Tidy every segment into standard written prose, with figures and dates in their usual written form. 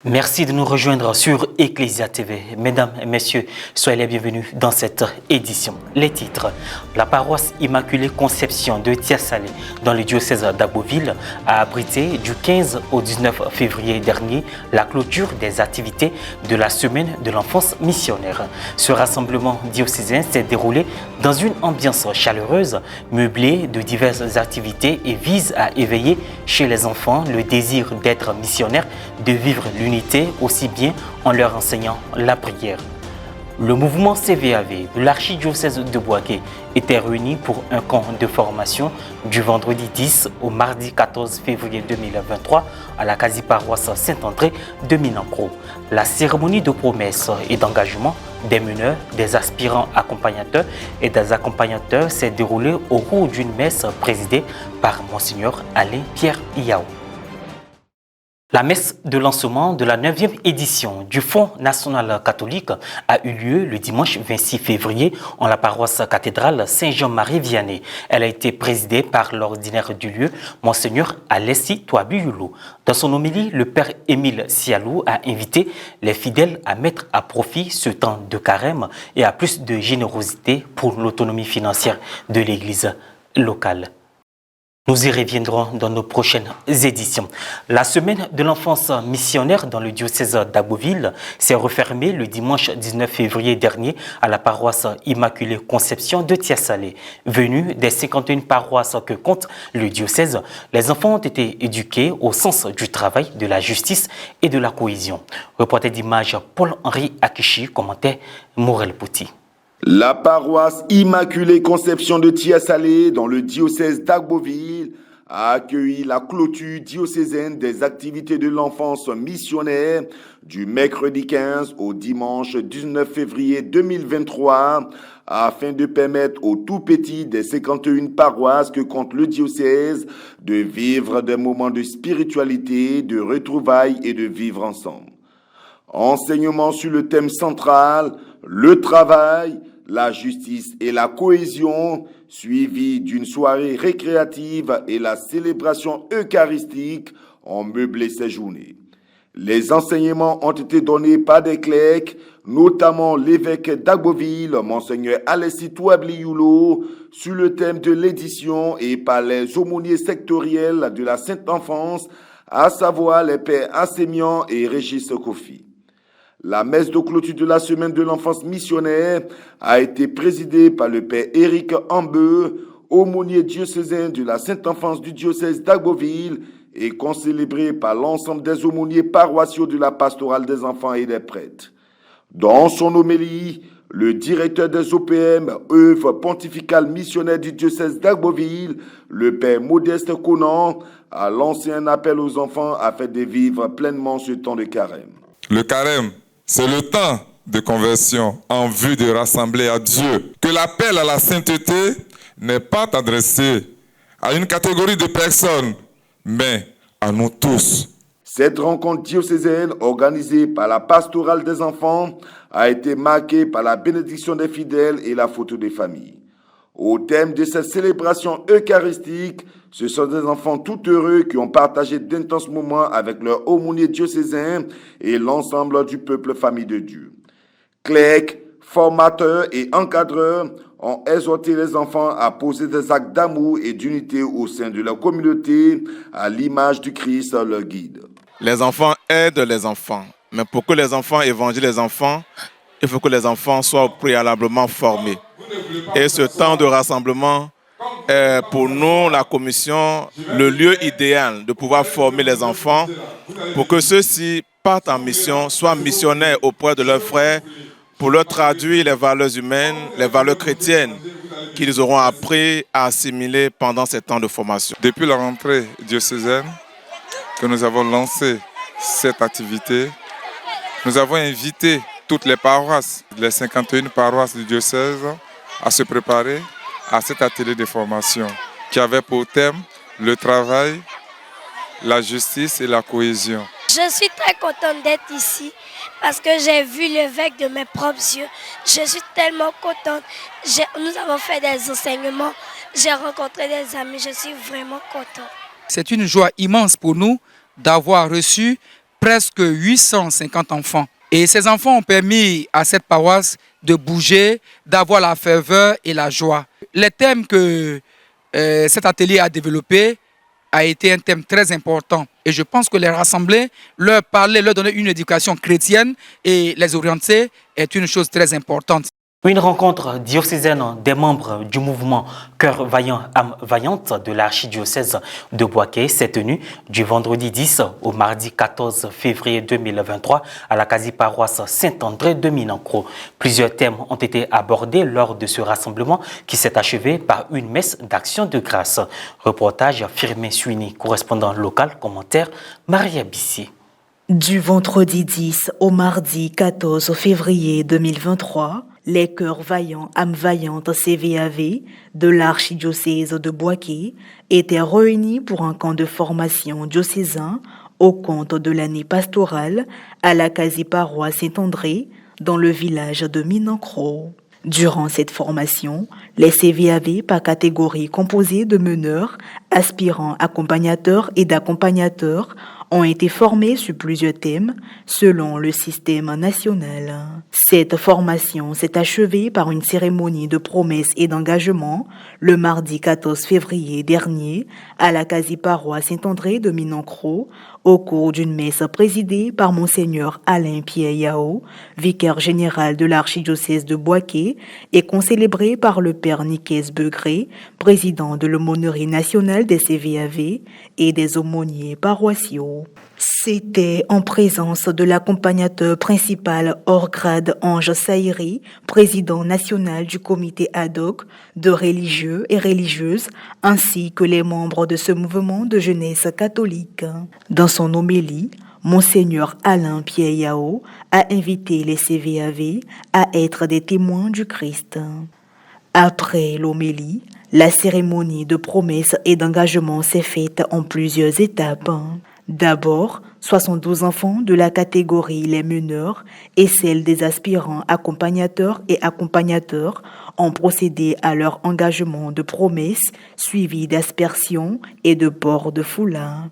Merci de nous rejoindre sur Ecclesia TV. Mesdames et messieurs, soyez les bienvenus dans cette édition. Les titres. La paroisse Immaculée Conception de Tia-Salé dans le diocèse d'Agboville a abrité du 15 au 19 février dernier la clôture des activités de la semaine de l'enfance missionnaire. Ce rassemblement diocésain s'est déroulé dans une ambiance chaleureuse, meublée de diverses activités et vise à éveiller chez les enfants le désir d'être missionnaire, de vivre l'unité aussi bien en leur enseignant la prière. Le mouvement CVAV de l'archidiocèse de Bouaké était réuni pour un camp de formation du vendredi 10 au mardi 14 février 2023 à la quasi-paroisse Saint-André de Minankro. La cérémonie de promesse et d'engagement des meneurs, des aspirants accompagnateurs et des accompagnateurs s'est déroulée au cours d'une messe présidée par Monseigneur Alain Pierre Iao. La messe de lancement de la 9e édition du Fonds national catholique a eu lieu le dimanche 26 février en la paroisse cathédrale Saint-Jean-Marie Vianney. Elle a été présidée par l'ordinaire du lieu, Monseigneur Alessi Touabuyulu. Dans son homélie, le père Émile Sialou a invité les fidèles à mettre à profit ce temps de carême et à plus de générosité pour l'autonomie financière de l'Église locale. Nous y reviendrons dans nos prochaines éditions. La semaine de l'enfance missionnaire dans le diocèse d'Agboville s'est refermée le dimanche 19 février dernier à la paroisse Immaculée Conception de Tia-Salé. Venus des 51 paroisses que compte le diocèse, les enfants ont été éduqués au sens du travail, de la justice et de la cohésion. Reporter d'image Paul-Henri Akichi, commentait Morel Pouty. La paroisse Immaculée Conception de Tia-Salé dans le diocèse d'Agboville a accueilli la clôture diocésaine des activités de l'enfance missionnaire du mercredi 15 au dimanche 19 février 2023 afin de permettre aux tout-petits des 51 paroisses que compte le diocèse de vivre des moments de spiritualité, de retrouvailles et de vivre ensemble. Enseignement sur le thème central, le travail, la justice et la cohésion, suivi d'une soirée récréative et la célébration eucharistique ont meublé ces journées. Les enseignements ont été donnés par des clercs, notamment l'évêque d'Agboville, Monseigneur Alessi Touabuyulu, sur le thème de l'édition et par les aumôniers sectoriels de la Sainte Enfance, à savoir les pères Assémian et Régis Kofi. La messe de clôture de la semaine de l'enfance missionnaire a été présidée par le père Éric Ambeu, aumônier diocésain de la Sainte Enfance du diocèse d'Agboville et concélébrée par l'ensemble des aumôniers paroissiaux de la pastorale des enfants et des prêtres. Dans son homélie, le directeur des OPM, œuvre pontificale missionnaire du diocèse d'Agboville, le père Modeste Conan, a lancé un appel aux enfants afin de vivre pleinement ce temps de carême. Le carême, c'est le temps de conversion en vue de rassembler à Dieu. Que l'appel à la sainteté n'est pas adressé à une catégorie de personnes, mais à nous tous. Cette rencontre diocésaine organisée par la pastorale des enfants a été marquée par la bénédiction des fidèles et la photo des familles. Au thème de cette célébration eucharistique, ce sont des enfants tout heureux qui ont partagé d'intenses moments avec leur aumônier diocésain et l'ensemble du peuple famille de Dieu. Clercs, formateurs et encadreurs ont exhorté les enfants à poser des actes d'amour et d'unité au sein de leur communauté à l'image du Christ, leur guide. Les enfants aident les enfants, mais pour que les enfants évangélisent les enfants, il faut que les enfants soient préalablement formés. Et ce temps de rassemblement est pour nous, la commission, le lieu idéal de pouvoir former les enfants pour que ceux-ci partent en mission, soient missionnaires auprès de leurs frères pour leur traduire les valeurs humaines, les valeurs chrétiennes qu'ils auront appris à assimiler pendant ces temps de formation. Depuis la rentrée diocésaine que nous avons lancé cette activité, nous avons invité toutes les paroisses, les 51 paroisses du diocèse, à se préparer à cet atelier de formation qui avait pour thème le travail, la justice et la cohésion. Je suis très contente d'être ici parce que j'ai vu l'évêque de mes propres yeux. Je suis tellement contente. Nous avons fait des enseignements, j'ai rencontré des amis, je suis vraiment contente. C'est une joie immense pour nous d'avoir reçu presque 850 enfants. Et ces enfants ont permis à cette paroisse de bouger, d'avoir la ferveur et la joie. Les thèmes que cet atelier a développé a été un thème très important. Et je pense que les rassembler, leur parler, leur donner une éducation chrétienne et les orienter est une chose très importante. Une rencontre diocésaine des membres du mouvement Cœur Vaillant, Âme Vaillante de l'archidiocèse de Bouaké s'est tenue du vendredi 10 au mardi 14 février 2023 à la quasi-paroisse Saint-André de Minankro. Plusieurs thèmes ont été abordés lors de ce rassemblement qui s'est achevé par une messe d'action de grâce. Reportage Firmin Suini, correspondant local, commentaire Maria Bissi. Du vendredi 10 au mardi 14 février 2023, les Cœurs Vaillants, Âme Vaillante CVAV de l'archidiocèse de Bouaké étaient réunis pour un camp de formation diocésain au compte de l'année pastorale à la quasi-paroisse Saint-André dans le village de Minankro. Durant cette formation, les CVAV par catégorie composés de meneurs, aspirants, accompagnateurs et d'accompagnateurs ont été formés sur plusieurs thèmes selon le système national. Cette formation s'est achevée par une cérémonie de promesse et d'engagement le mardi 14 février dernier à la quasi-paroisse Saint-André de Minankro au cours d'une messe présidée par Monseigneur Alain Pierre Yao, vicaire général de l'archidiocèse de Bouaké, et concélébrée par le père Nicaise Begré, président de l'aumônerie nationale des CVAV et des aumôniers paroissiaux. C'était en présence de l'accompagnateur principal hors grade Ange Saïri, président national du comité ad hoc de religieux et religieuses, ainsi que les membres de ce mouvement de jeunesse catholique. Dans son homélie, Monseigneur Alain Pierre Yao a invité les CVAV à être des témoins du Christ. Après l'homélie, la cérémonie de promesse et d'engagement s'est faite en plusieurs étapes. D'abord, 72 enfants de la catégorie les meneurs et celle des aspirants accompagnateurs et accompagnateurs ont procédé à leur engagement de promesse suivi d'aspersion et de port de foulard.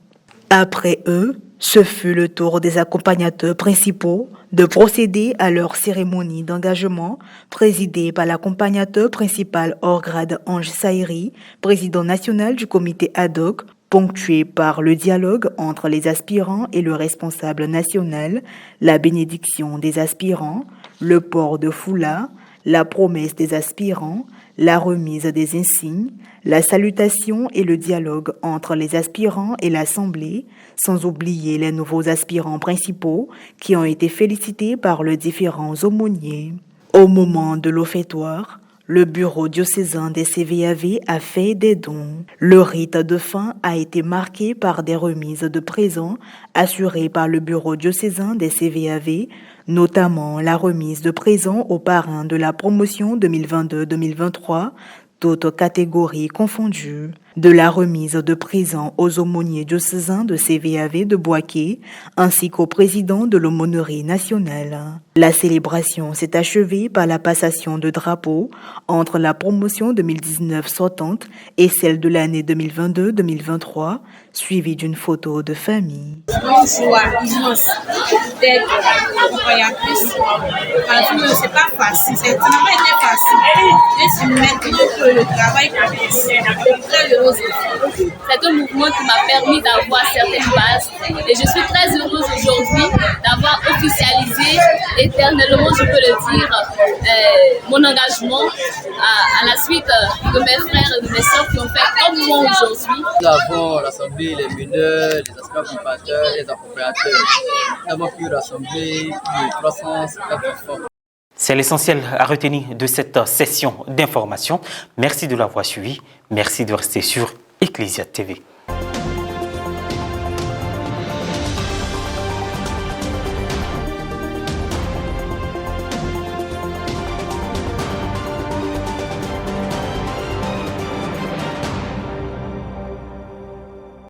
Après eux, ce fut le tour des accompagnateurs principaux de procéder à leur cérémonie d'engagement présidée par l'accompagnateur principal hors grade Ange Saïri, président national du comité ad hoc, ponctué par le dialogue entre les aspirants et le responsable national, la bénédiction des aspirants, le port de foulard, la promesse des aspirants, la remise des insignes, la salutation et le dialogue entre les aspirants et l'Assemblée, sans oublier les nouveaux aspirants principaux qui ont été félicités par les différents aumôniers. Au moment de l'offertoire, le bureau diocésain des CVAV a fait des dons. Le rite de fin a été marqué par des remises de présents assurées par le bureau diocésain des CVAV, notamment la remise de présents aux parrains de la promotion 2022-2023, toutes catégories confondues, de la remise de présents aux aumôniers diocésains de CVAV de Bouaké, ainsi qu'au président de l'aumônerie nationale. La célébration s'est achevée par la passation de drapeaux entre la promotion 2019 sortante et celle de l'année 2022-2023, suivie d'une photo de famille. Une joie immense d'être accompagnatrice. Parce que c'est pas facile, ça n'a pas été facile. Et c'est maintenant que le travail commence. Très heureuse. C'est un mouvement qui m'a permis d'avoir certaines bases et je suis très heureuse aujourd'hui d'avoir officialisé éternellement, je peux le dire, mon engagement à la suite de mes frères et de mes soeurs qui ont fait comme moi aujourd'hui. Nous avons rassemblé les meneurs, les aspirants accompagnateurs, les accompagnateurs. Nous avons pu rassembler plus de 350 enfants. C'est l'essentiel à retenir de cette session d'information. Merci de l'avoir suivi. Merci de rester sur Ecclesia TV.